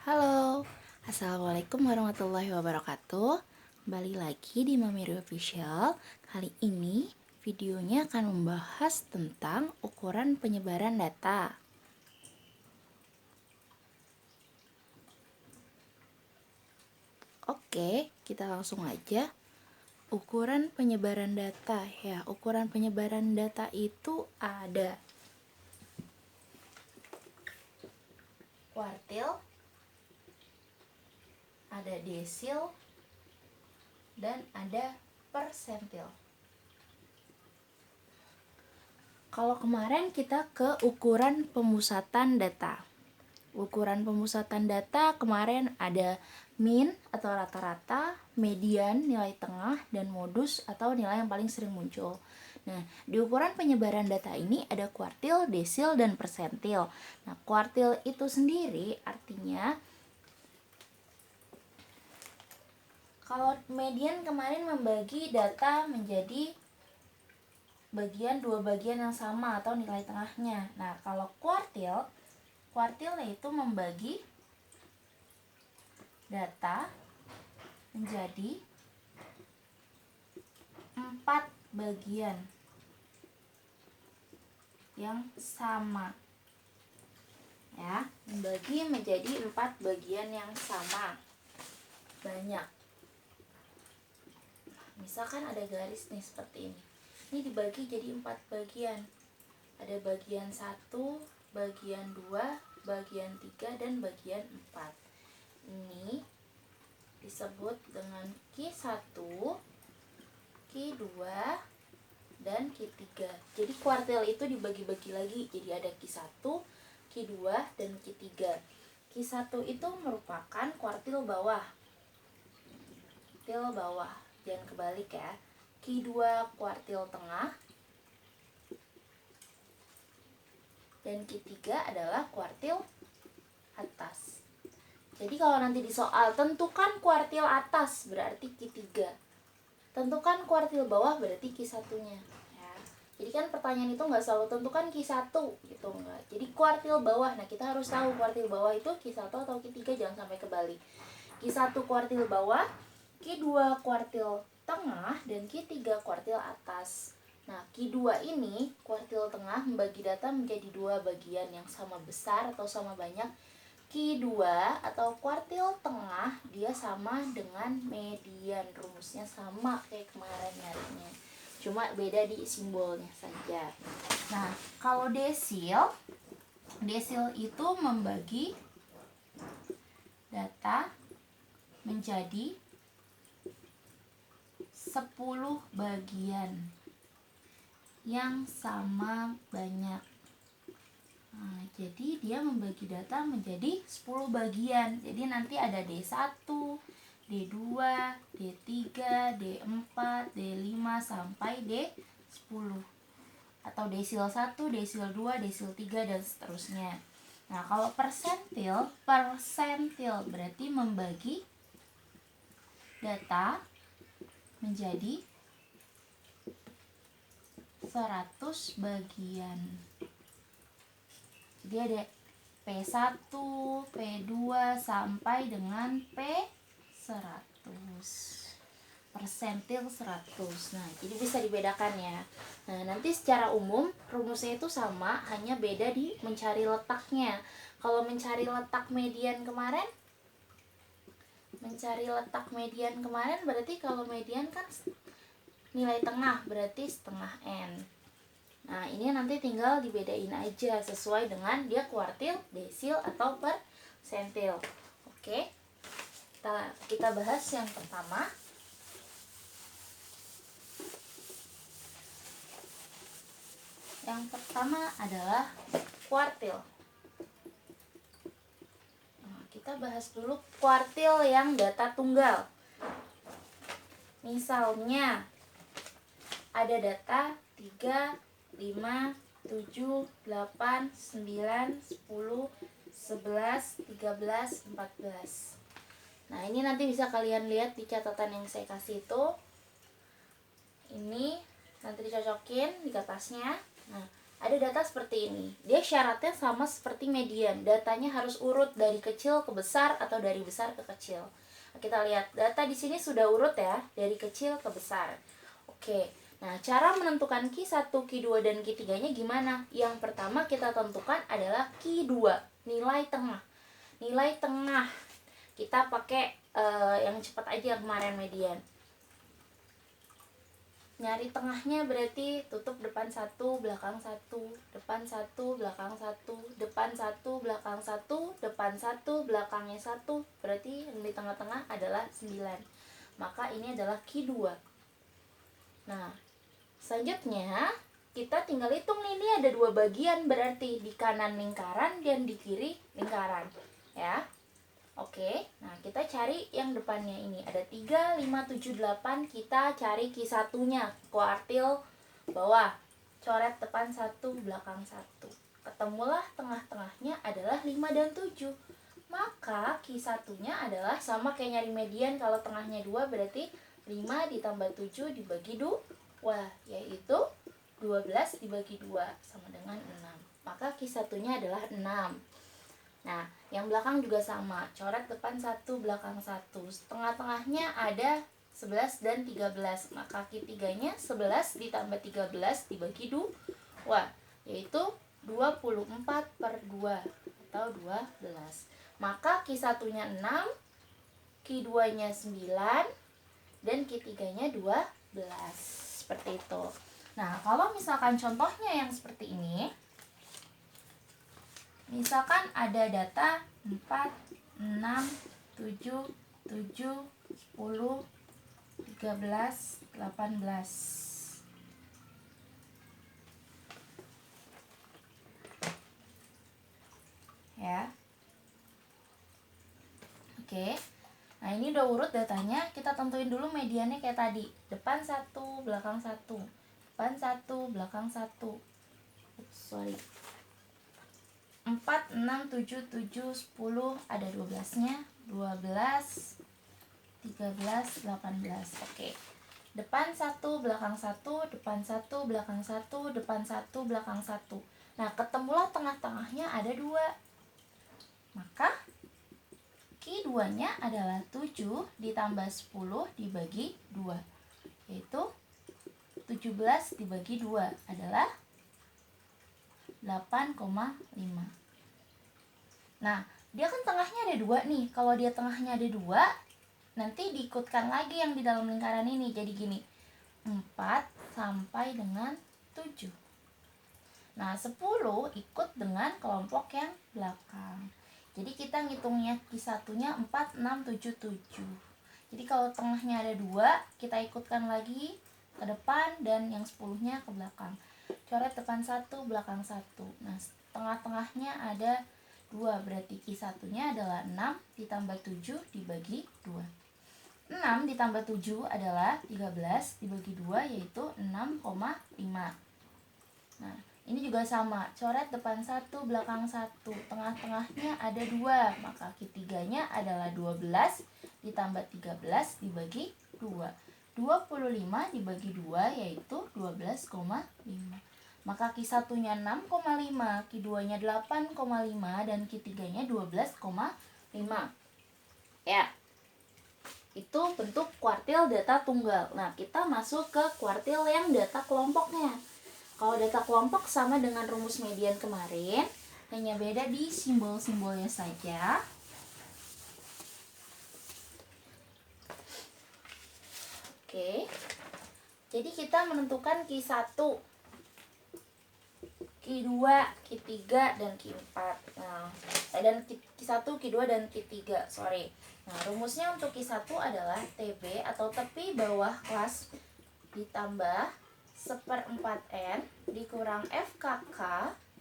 Halo, Assalamualaikum warahmatullahi wabarakatuh. Kembali lagi di Mamiri Official. Kali ini videonya akan membahas tentang ukuran penyebaran data. Oke, kita langsung aja. Ukuran penyebaran data ya, ukuran penyebaran data itu ada kuartil, ada desil, dan ada persentil. Kalau kemarin kita ke ukuran pemusatan data. Ukuran pemusatan data kemarin ada mean atau rata-rata, median nilai tengah, dan modus atau nilai yang paling sering muncul. Nah, di ukuran penyebaran data ini ada kuartil, desil, dan persentil. Nah, kuartil itu sendiri artinya kalau median kemarin membagi data menjadi dua bagian yang sama atau nilai tengahnya. Nah, kalau kuartilnya itu membagi data menjadi 4 bagian yang sama. Ya, membagi menjadi 4 bagian yang sama. Banyak. Misalkan ada garis nih seperti ini. Ini dibagi jadi 4 bagian. Ada bagian 1, bagian 2, bagian 3, dan bagian 4. Ini disebut dengan Q1, Q2, dan Q3. Jadi kuartil itu dibagi-bagi lagi. Jadi ada Q1, Q2, dan Q3. Q1 itu merupakan kuartil bawah. Kuartil bawah. Jangan kebalik ya. Q2 kuartil tengah. Dan Q3 adalah kuartil atas. Jadi kalau nanti di soal tentukan kuartil atas berarti Q3. Tentukan kuartil bawah berarti Q1-nya. Ya. Jadi kan pertanyaan itu nggak selalu tentukan Q1 gitu enggak. Jadi kuartil bawah. Nah, kita harus tahu kuartil bawah itu Q1 atau Q3, jangan sampai kebalik. Q1 kuartil bawah, Q2 kuartil tengah, dan Q3 kuartil atas. Nah, Q2 ini kuartil tengah membagi data menjadi 2 bagian yang sama besar atau sama banyak. Q2 atau kuartil tengah dia sama dengan median. Rumusnya sama kayak kemarin nyarinya. Cuma beda di simbolnya saja. Nah, kalau desil itu membagi data menjadi 10 bagian yang sama banyak. Nah, jadi dia membagi data menjadi 10 bagian. Jadi nanti ada D1, D2, D3, D4, D5 sampai D10. Atau desil 1, desil 2, desil 3, dan seterusnya. Nah, kalau persentil berarti membagi data menjadi 100 bagian. Jadi ada P1, P2 sampai dengan P100. Persentil 100. Nah, jadi bisa dibedakan ya. Nah, nanti secara umum rumusnya itu sama, hanya beda di mencari letaknya. Kalau mencari letak median kemarin, berarti kalau median kan nilai tengah, berarti setengah N. Nah, ini nanti tinggal dibedain aja sesuai dengan dia kuartil, desil, atau persentil. Oke, kita bahas yang pertama. Yang pertama adalah kuartil. Nah, kita bahas dulu kuartil yang data tunggal. Misalnya ada data 3, 5, 7, 8, 9, 10, 11, 13, 14. Nah, ini nanti bisa kalian lihat di catatan yang saya kasih itu. Ini nanti dicocokin di kertasnya. Nah, ada data seperti ini. Dia syaratnya sama seperti median. Datanya harus urut dari kecil ke besar atau dari besar ke kecil. Nah, kita lihat data di sini sudah urut ya, dari kecil ke besar. Oke. Nah, cara menentukan Q1, Q2 dan Q3-nya gimana? Yang pertama kita tentukan adalah Q2, nilai tengah. Nilai tengah. Kita pakai yang cepat aja kemarin median. Nyari tengahnya berarti tutup depan 1, belakang 1, depan 1, belakang 1, depan 1, belakang 1, depan 1, belakangnya 1. Berarti yang di tengah-tengah adalah 9. Maka ini adalah Q2. Nah, selanjutnya kita tinggal hitung nih, ini ada 2 bagian, berarti di kanan lingkaran dan di kiri lingkaran. Ya. Oke, nah kita cari yang depannya ini. Ada 3, 5, 7, 8. Kita cari Q1-nya, kuartil bawah. Coret depan 1, belakang 1. Ketemulah tengah-tengahnya adalah 5 dan 7. Maka Q1-nya adalah sama kayak nyari median. Kalau tengahnya 2 berarti 5 ditambah 7 dibagi 2, yaitu 12 dibagi 2 sama dengan 6. Maka Q1-nya adalah 6. Nah, yang belakang juga sama. Coret depan 1, belakang 1. Tengah-tengahnya ada 11 dan 13. Maka Q3-nya 11 ditambah 13 dibagi 2, yaitu 24/2 atau 12. Maka Q1-nya 6, Q2-nya 9, dan Q3-nya 12. Seperti itu. Nah, kalau misalkan contohnya yang seperti ini, misalkan ada data 4, 6, 7, 7, 10, 13, 18. Ya. Oke. Nah, ini udah urut datanya, kita tentuin dulu mediannya kayak tadi. Depan 1, belakang 1. Depan 1, belakang 1. 4, 6, 7, 7, 10, ada 12-nya. 12, 13, 18. Oke. Depan 1, belakang 1, depan 1, belakang 1, depan 1, belakang 1. Nah, ketemulah tengah-tengahnya ada 2. Maka Q2-nya adalah 7 ditambah 10 dibagi 2, yaitu 17 dibagi 2 adalah 8,5. Nah, dia kan tengahnya ada 2 nih. Kalau dia tengahnya ada 2, nanti diikutkan lagi yang di dalam lingkaran ini. Jadi gini, 4 sampai dengan 7. Nah, 10 ikut dengan kelompok yang belakang. Jadi kita ngitungnya Q1-nya 4, 6, 7, 7. Jadi kalau tengahnya ada 2, kita ikutkan lagi ke depan dan yang 10-nya ke belakang. Coret depan 1, belakang 1. Nah, tengah-tengahnya ada 2, berarti Q1-nya adalah 6 ditambah 7 dibagi 2. 6 ditambah 7 adalah 13 dibagi 2, yaitu 6,5. Nah, ini juga sama. Coret depan 1, belakang 1. Tengah-tengahnya ada 2, maka Q3-nya adalah 12 ditambah 13 dibagi 2. 25 dibagi 2, yaitu 12,5. Maka Q1-nya 6,5, Q2-nya 8,5, dan Q3-nya 12,5. Ya. Itu bentuk kuartil data tunggal. Nah, kita masuk ke kuartil yang data kelompoknya. Kalau data kelompok sama dengan rumus median kemarin, hanya beda di simbol-simbolnya saja. Oke. Jadi kita menentukan Q1, Q2, Q3, dan Q4. Nah, dan Q1, Q2, dan Q3, sorry. Nah, rumusnya untuk Q1 adalah TB atau tepi bawah kelas ditambah 1/4N dikurang FKK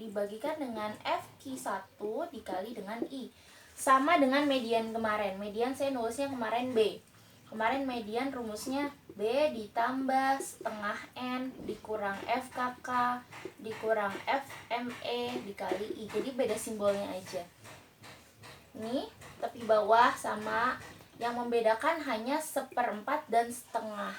dibagikan dengan FQ1 dikali dengan I. Sama dengan median kemarin. Median saya nulisnya kemarin B. Kemarin median rumusnya B ditambah setengah N dikurang FKK dikurang FME dikali I. Jadi beda simbolnya aja. Ini tepi bawah sama, yang membedakan hanya 1/4 dan setengah.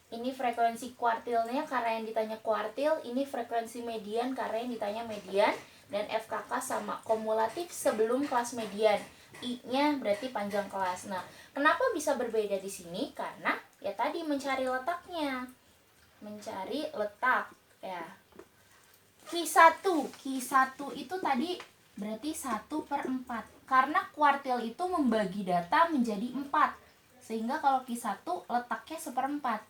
Ini frekuensi kuartilnya karena yang ditanya kuartil, ini frekuensi median karena yang ditanya median, dan FKK sama kumulatif sebelum kelas median. I-nya berarti panjang kelas. Nah, kenapa bisa berbeda di sini? Karena ya tadi mencari letaknya. Mencari letak ya. Q1 itu tadi berarti 1/4. Karena kuartil itu membagi data menjadi 4. Sehingga kalau Q1 letaknya 1/4.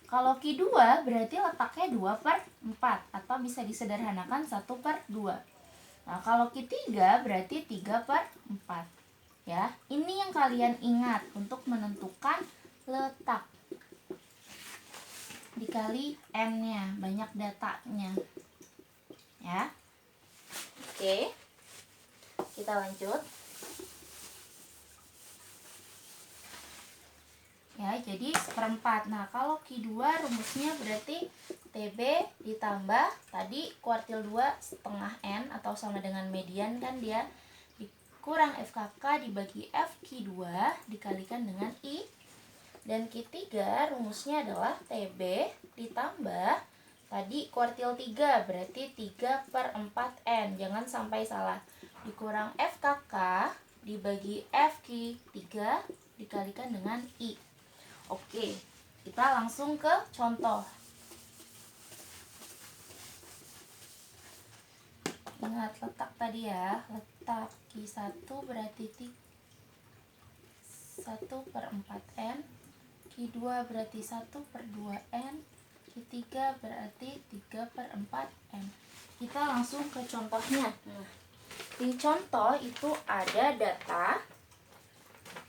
Kalau Q2 berarti letaknya 2/4 atau bisa disederhanakan 1/2. Nah, kalau Q3 berarti 3/4. Ya, ini yang kalian ingat untuk menentukan letak. Dikali N-nya, banyak datanya. Ya. Oke. Kita lanjut. Ya, jadi 1/4. Nah, kalau Q2 rumusnya berarti TB ditambah tadi kuartil 2 setengah N atau sama dengan median kan dia, dikurang FKK dibagi F Q2 dikalikan dengan I. Dan Q3 rumusnya adalah TB ditambah tadi kuartil 3 berarti 3/4 N. Jangan sampai salah. Dikurang FKK dibagi FQ3 dikalikan dengan I. Oke, kita langsung ke contoh. Ingat letak tadi ya. Letak Q1 berarti 1/4 N. Q2 berarti 1/2 N. Q3 berarti 3/4 N. Kita langsung ke contohnya. Di contoh itu ada data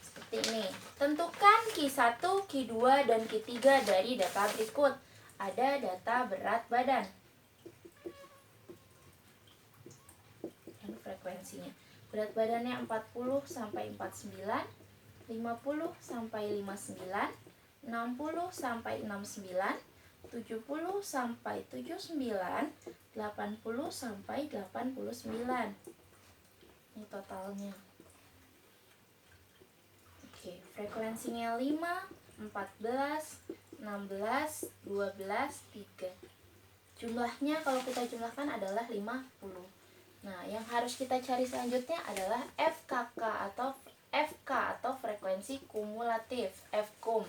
seperti ini. Tentukan Q1, Q2, dan Q3 dari data berikut. Ada data berat badan. Ini frekuensinya. Berat badannya 40 sampai 49, 50 sampai 59, 60 sampai 69, 70 sampai 79, 80 sampai 89. Ini totalnya. Oke, frekuensinya 5, 14, 16, 12, 3. Jumlahnya kalau kita jumlahkan adalah 50. Nah, yang harus kita cari selanjutnya adalah FKK atau FK atau frekuensi kumulatif, FKUM.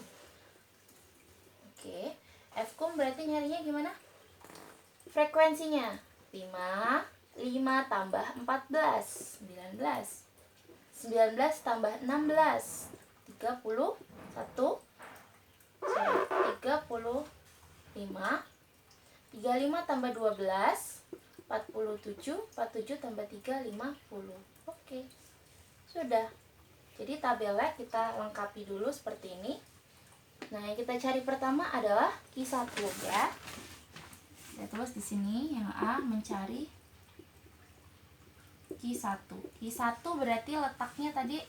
Oke, FKUM berarti nyarinya gimana? Frekuensinya 5 tambah 14, 19. 19 tambah 16, 35. 35 tambah 12, 47. 47 tambah 3, 50. Oke, sudah. Jadi tabelnya kita lengkapi dulu seperti ini. Nah, yang kita cari pertama adalah Q1 ya. Kita tulis di sini yang A mencari Q1. Q1 berarti letaknya tadi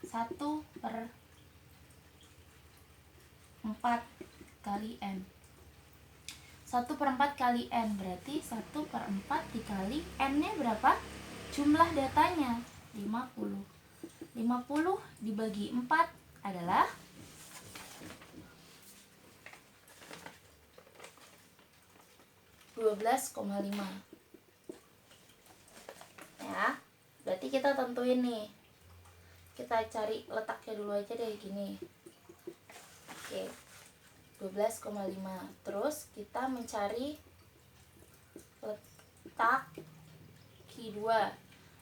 1/4 kali N. 1/4 kali N berarti 1/4 dikali N-nya berapa? Jumlah datanya 50. 50 dibagi 4 adalah 12,5. Ya, berarti kita tentuin nih. Kita cari letaknya dulu aja deh gini. Oke. 12,5. Terus kita mencari letak Q2.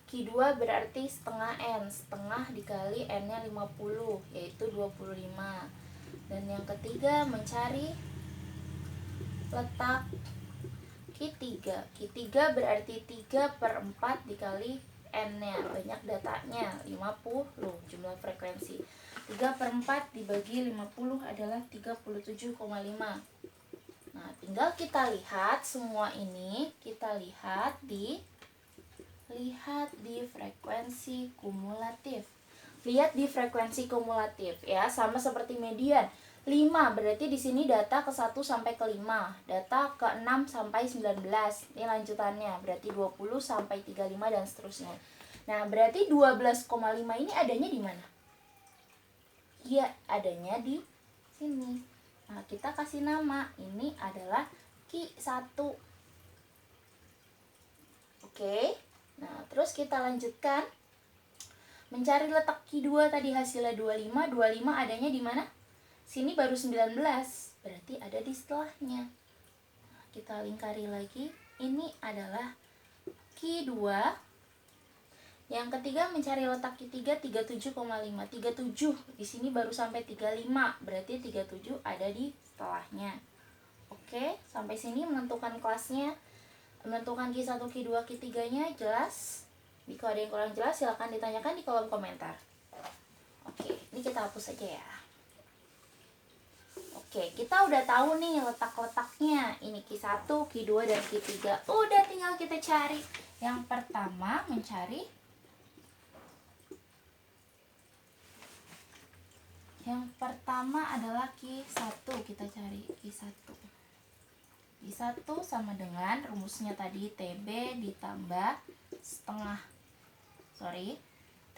Q2 berarti setengah N. Setengah dikali N-nya 50, yaitu 25. Dan yang ketiga mencari letak Q3. Q3 berarti 3/4 dikali N-nya. Banyak datanya, 50 jumlah frekuensi. 3/4 dibagi 50 adalah 37,5. Nah, tinggal kita lihat semua ini, kita lihat di frekuensi kumulatif. Lihat di frekuensi kumulatif ya, sama seperti median. 5 berarti di sini data ke 1 sampai ke 5, data ke 6 sampai 19. Ini lanjutannya, berarti 20 sampai 35 dan seterusnya. Nah, berarti 12,5 ini adanya di mana? Ya, adanya di sini. Nah, kita kasih nama, ini adalah Q1. Oke. Nah, terus kita lanjutkan mencari letak Q2 tadi hasilnya 25. 25 adanya di mana? Sini baru 19, berarti ada di setelahnya. Nah, kita lingkari lagi. Ini adalah Q2. Yang ketiga mencari letak Q3 37,5. 37 di sini baru sampai 35, berarti 37 ada di setelahnya. Oke, sampai sini menentukan kelasnya, menentukan Q1, Q2, Q3-nya jelas. Jika ada yang kurang jelas silahkan ditanyakan di kolom komentar. Oke, ini kita hapus aja ya. Oke, kita udah tahu nih letak-letaknya. Ini Q1, Q2, dan Q3. Udah tinggal kita cari. Yang pertama mencari adalah Q1. Kita cari Q1. Q1 sama dengan rumusnya tadi TB ditambah setengah.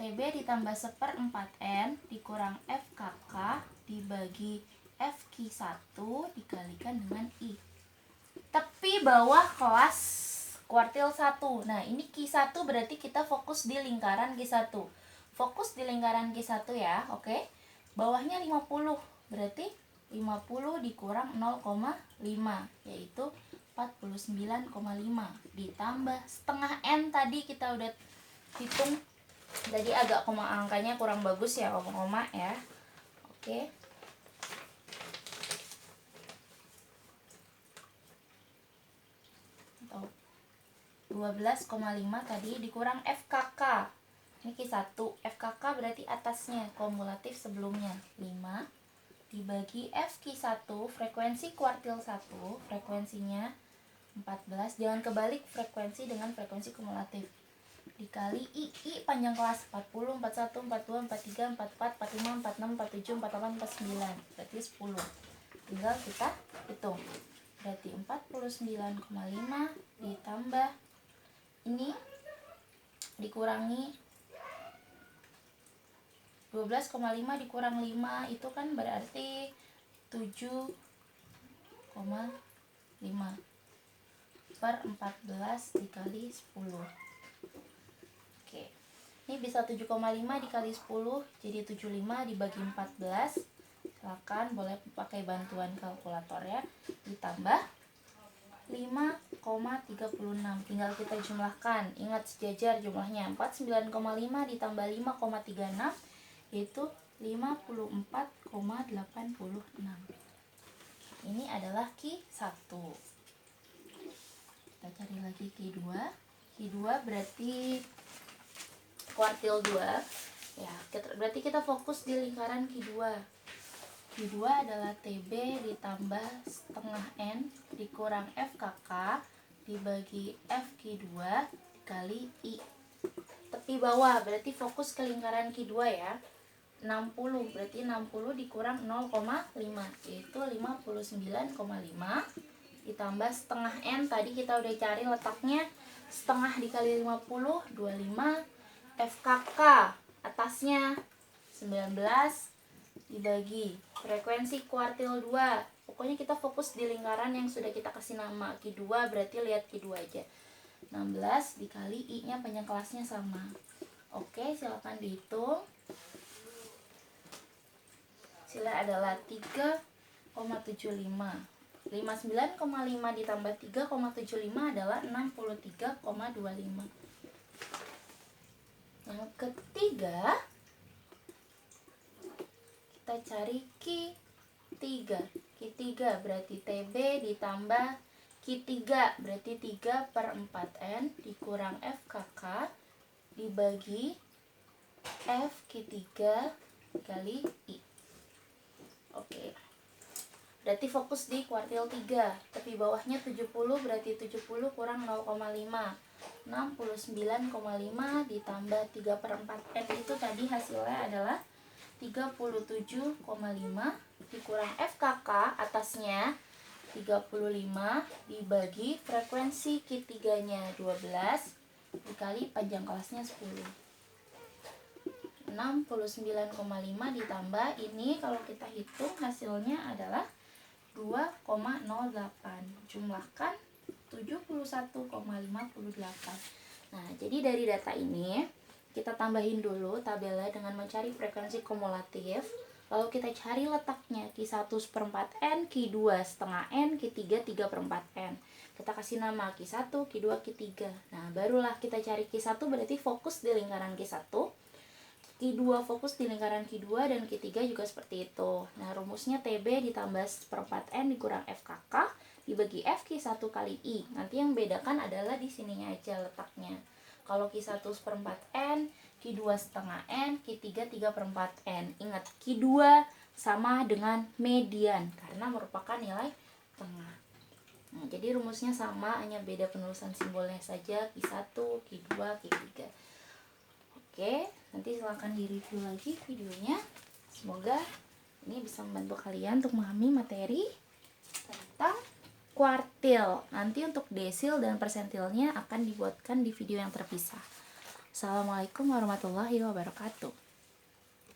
TB ditambah 1/4N dikurang FKK dibagi FQ1 dikalikan dengan I. Tepi bawah kelas kuartil 1. Nah, ini Q1 berarti kita fokus di lingkaran Q1. Fokus di lingkaran Q1 ya, oke? Bawahnya 50, berarti 50 dikurang 0,5, yaitu 49,5. Ditambah setengah N tadi kita udah hitung. Tadi agak koma angkanya kurang bagus ya, koma-koma ya. Oke. Atau 12,5 tadi dikurang FKK. Ini Q1, FKK berarti atasnya, kumulatif sebelumnya 5 dibagi FQ1, frekuensi kuartil 1, frekuensinya 14, jangan kebalik frekuensi dengan frekuensi kumulatif, dikali I panjang kelas 40, 41, 42, 43, 44, 45, 46, 47, 48, 49, berarti 10. Tinggal kita hitung, berarti 49,5 ditambah ini dikurangi 12,5 dikurang 5 itu kan berarti 7,5 per 14 dikali 10. Oke, ini bisa 7,5 dikali 10 jadi 75 dibagi 14. Silakan boleh pakai bantuan kalkulator ya. Ditambah 5,36, tinggal kita jumlahkan. Ingat sejajar jumlahnya, 49,5 ditambah 5,36 yaitu 54,86. Ini adalah Q1. Kita cari lagi Q2. Q2 berarti kuartil 2 ya, berarti kita fokus di lingkaran Q2. Q2 adalah TB ditambah setengah N dikurang FKK dibagi FQ2 dikali I. Tepi bawah berarti fokus ke lingkaran Q2 ya. 60 berarti 60 dikurang 0,5 yaitu 59,5 ditambah setengah N tadi kita udah cari letaknya, setengah dikali 50 25, FKK atasnya 19 dibagi frekuensi kuartil 2. Pokoknya kita fokus di lingkaran yang sudah kita kasih nama Q2, berarti lihat Q2 aja. 16 dikali I nya panjang kelasnya sama. Oke, silakan dihitung. Hasilnya adalah 3,75. 59,5 ditambah 3,75 adalah 63,25. Yang ketiga, kita cari Q3. Q3 berarti TB ditambah Q3 berarti 3/4N dikurang FKK dibagi FQ3 kali I. Oke. Berarti fokus di kuartil 3. Tepi bawahnya 70 berarti 70 kurang 0,5. 69,5 ditambah 3/4N itu tadi hasilnya adalah 37,5 dikurang FKK atasnya 35 dibagi frekuensi Q3 nya 12 dikali panjang kelasnya 10. 69,5 ditambah ini kalau kita hitung hasilnya adalah 2,08. Jumlahkan 71,58. Nah, jadi dari data ini kita tambahin dulu tabelnya dengan mencari frekuensi kumulatif. Lalu kita cari letaknya Q1 seperempat N, Q2 setengah N, Q3 3/4 N. Kita kasih nama Q1, Q2, Q3. Nah, barulah kita cari Q1 berarti fokus di lingkaran Q1, Q2 fokus di lingkaran Q2, dan Q3 juga seperti itu. Nah, rumusnya TB ditambah seperempat N dikurang FKK dibagi F Q1 kali I. Nanti yang bedakan adalah di sininya aja letaknya. Kalau Q1 seperempat N, Q2 setengah N, Q3 3/4 N. Ingat, Q2 sama dengan median karena merupakan nilai tengah. Nah, jadi rumusnya sama, hanya beda penulisan simbolnya saja, Q1, Q2, Q3. Oke, nanti silahkan di-review lagi videonya. Semoga ini bisa membantu kalian untuk memahami materi tentang kuartil. Nanti untuk desil dan persentilnya akan dibuatkan di video yang terpisah. Assalamualaikum warahmatullahi wabarakatuh.